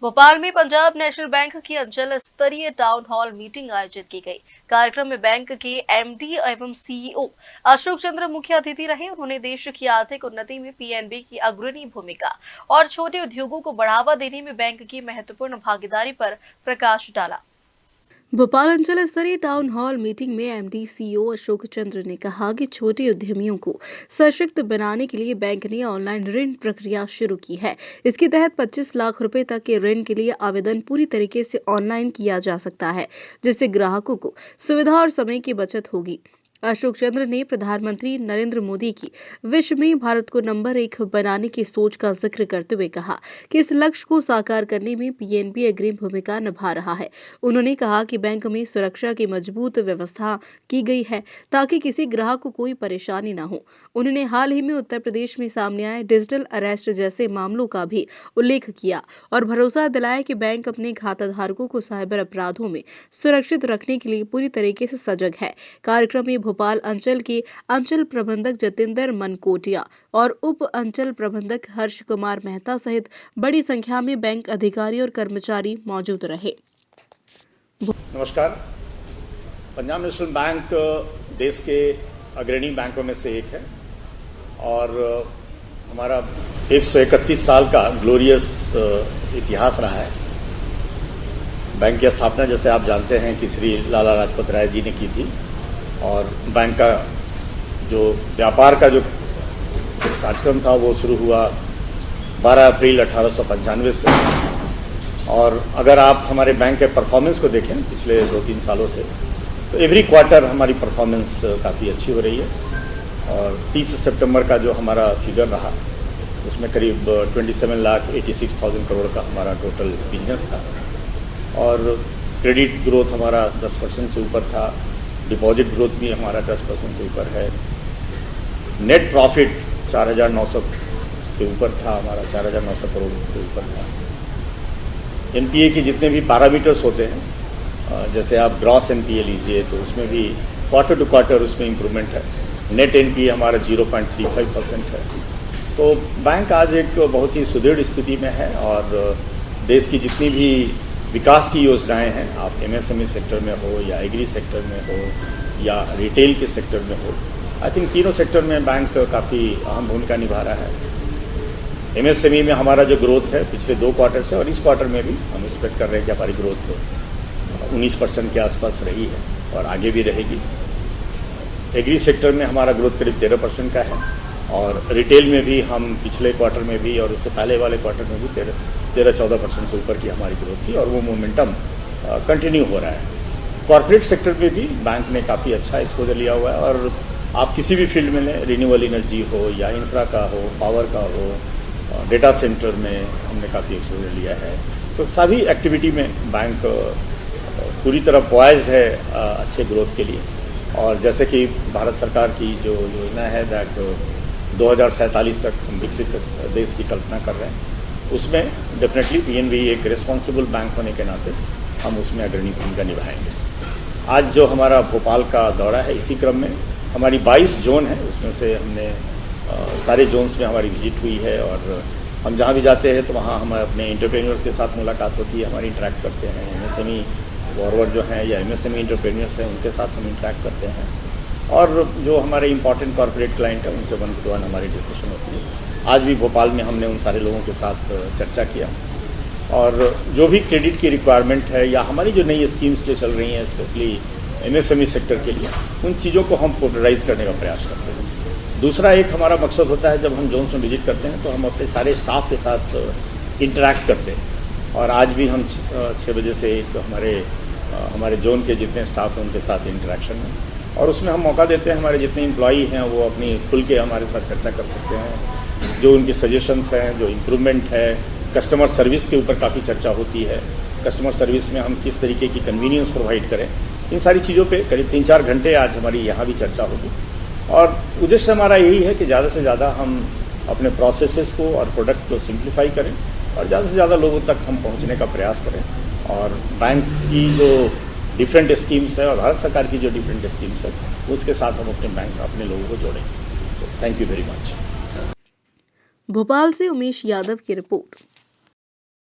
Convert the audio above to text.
भोपाल में Punjab national bank की अंचल स्तरीय टाउन हॉल मीटिंग आयोजित की गई। कार्यक्रम में बैंक के एमडी एवं सीईओ अशोक चंद्र मुख्य अतिथि रहे। उन्होंने देश की आर्थिक उन्नति में पीएनबी की अग्रणी भूमिका और छोटे उद्योगों को बढ़ावा देने में बैंक की महत्वपूर्ण भागीदारी पर प्रकाश डाला। भोपाल अंचल स्तरीय टाउन हॉल मीटिंग में एमडी सीईओ अशोक चंद्र ने कहा कि छोटे उद्यमियों को सशक्त बनाने के लिए बैंक ने ऑनलाइन ऋण प्रक्रिया शुरू की है। इसके तहत 25 लाख रुपए तक के ऋण के लिए आवेदन पूरी तरीके से ऑनलाइन किया जा सकता है, जिससे ग्राहकों को सुविधा और समय की बचत होगी। अशोक चंद्र ने प्रधानमंत्री नरेंद्र मोदी की विश्व में भारत को नंबर 1 बनाने की सोच का जिक्र करते हुए कहा कि इस लक्ष्य को साकार करने में पीएनबी अग्रणी भूमिका निभा रहा है। उन्होंने कहा कि बैंक में सुरक्षा की मजबूत व्यवस्था की गई है ताकि किसी ग्राहक को कोई परेशानी न हो। उन्होंने हाल ही में उत्तर प्रदेश में सामने आए डिजिटल अरेस्ट जैसे मामलों का भी उल्लेख किया और भरोसा दिलाया कि बैंक अपने खाताधारकों को साइबर अपराधों में सुरक्षित रखने के लिए पूरी तरीके से सजग है। कार्यक्रम में भोपाल अंचल के अंचल प्रबंधक जतेंद्र मनकोटिया और उप अंचल प्रबंधक हर्ष कुमार मेहता सहित बड़ी संख्या में बैंक अधिकारी और कर्मचारी मौजूद रहे। नमस्कार। पंजाब नेशनल बैंक देश के अग्रणी बैंकों में से एक है और हमारा 131 साल का ग्लोरियस इतिहास रहा है। बैंक की स्थापना जैसे आप जानते हैं कि श्री लाला लाजपत राय जी ने की थी और बैंक का जो व्यापार का जो कार्यक्रम था वो शुरू हुआ 12 अप्रैल 1895 से। और अगर आप हमारे बैंक के परफॉर्मेंस को देखें पिछले 2-3 सालों से, तो एवरी क्वार्टर हमारी परफॉर्मेंस काफ़ी अच्छी हो रही है। और 30 सितंबर का जो हमारा फिगर रहा उसमें करीब 27,86,000 करोड़ का हमारा टोटल बिजनेस था और क्रेडिट ग्रोथ हमारा 10% से ऊपर था, डिपॉजिट ग्रोथ भी हमारा 10% से ऊपर है, नेट प्रॉफिट 4,900 से ऊपर था, हमारा 4,900 करोड़ से ऊपर था। एनपीए के जितने भी पैरामीटर्स होते हैं, जैसे आप ग्रॉस एनपीए लीजिए तो उसमें भी क्वार्टर टू क्वार्टर उसमें इम्प्रूवमेंट है। नेट एनपीए हमारा 0.35% है। तो बैंक आज एक बहुत ही सुदृढ़ स्थिति में है और देश की जितनी भी विकास की योजनाएं हैं, आप एमएसएमई सेक्टर में हो या एग्री सेक्टर में हो या रिटेल के सेक्टर में हो, आई थिंक तीनों सेक्टर में बैंक काफ़ी अहम भूमिका निभा रहा है। एमएसएमई में हमारा जो ग्रोथ है पिछले 2 क्वार्टर से और इस क्वार्टर में भी हम एक्सपेक्ट कर रहे हैं कि हमारी ग्रोथ 19% के आसपास रही है और आगे भी रहेगी। एग्री सेक्टर में हमारा ग्रोथ करीब 13% का है और रिटेल में भी हम पिछले क्वार्टर में भी और उससे पहले वाले क्वार्टर में भी 13-14% से ऊपर की हमारी ग्रोथ थी और वो मोमेंटम कंटिन्यू हो रहा है। कॉर्पोरेट सेक्टर में भी बैंक ने काफ़ी अच्छा एक्सपोजर लिया हुआ है और आप किसी भी फील्ड में लें, रिन्यूएबल एनर्जी हो या इंफ्रा का हो, पावर का हो, डेटा सेंटर में हमने काफ़ी एक्सपोजर लिया है। तो सभी एक्टिविटी में बैंक पूरी तरह पॉइज्ड है अच्छे ग्रोथ के लिए। और जैसे कि भारत सरकार की जो योजना है दैट 2047 तक हम विकसित देश की कल्पना कर रहे हैं, उसमें डेफिनेटली पीएनबी एक रिस्पॉन्सिबल बैंक होने के नाते हम उसमें अग्रणी भूमिका निभाएंगे। आज जो हमारा भोपाल का दौरा है, इसी क्रम में हमारी 22 जोन है, उसमें से हमने सारे जोन्स में हमारी विजिट हुई है और हम जहाँ भी जाते हैं तो वहाँ हम अपने एंटरप्रेन्योर्स के साथ मुलाकात होती है, हमारी इंटरेक्ट करते हैं। एमएसएमई फॉरवर्ड जो हैं या एमएसएमई एंटरप्रेन्योर्स हैं उनके साथ हम इंटरेक्ट करते हैं और जो हमारे इंपॉर्टेंट कॉर्पोरेट क्लाइंट हैं उनसे 1-to-1 हमारी डिस्कशन होती है। आज भी भोपाल में हमने उन सारे लोगों के साथ चर्चा किया और जो भी क्रेडिट की रिक्वायरमेंट है या हमारी जो नई स्कीम्स जो चल रही हैं स्पेशली एमएसएमई सेक्टर के लिए, उन चीज़ों को हम पोर्टलाइज करने का प्रयास करते हैं। दूसरा एक हमारा मकसद होता है, जब हम जोन्स में विजिट करते हैं तो हम अपने सारे स्टाफ के साथ इंटरेक्ट करते हैं और आज भी हम 6 बजे से एक हमारे जोन के जितने स्टाफ हैं उनके साथ इंटरेक्शन है और उसमें हम मौका देते हैं हमारे जितने एम्प्लॉई हैं वो अपनी खुल के हमारे साथ चर्चा कर सकते हैं। जो उनकी सजेशंस हैं, जो इम्प्रूवमेंट है, कस्टमर सर्विस के ऊपर काफ़ी चर्चा होती है। कस्टमर सर्विस में हम किस तरीके की कन्वीनियंस प्रोवाइड करें, इन सारी चीज़ों पे करीब 3-4 घंटे आज हमारी यहाँ भी चर्चा होगी और उद्देश्य हमारा यही है कि ज़्यादा से ज़्यादा हम अपने प्रोसेसेस को और प्रोडक्ट को सिंप्लीफाई करें और ज़्यादा से ज़्यादा लोगों तक हम पहुँचने का प्रयास करें और बैंक की जो डिफरेंट स्कीम्स है और भारत सरकार की जो डिफरेंट स्कीम्स है उसके साथ हम अपने लोगों को जोड़ें। So thank you very much. Bhopal से उमेश यादव की रिपोर्ट।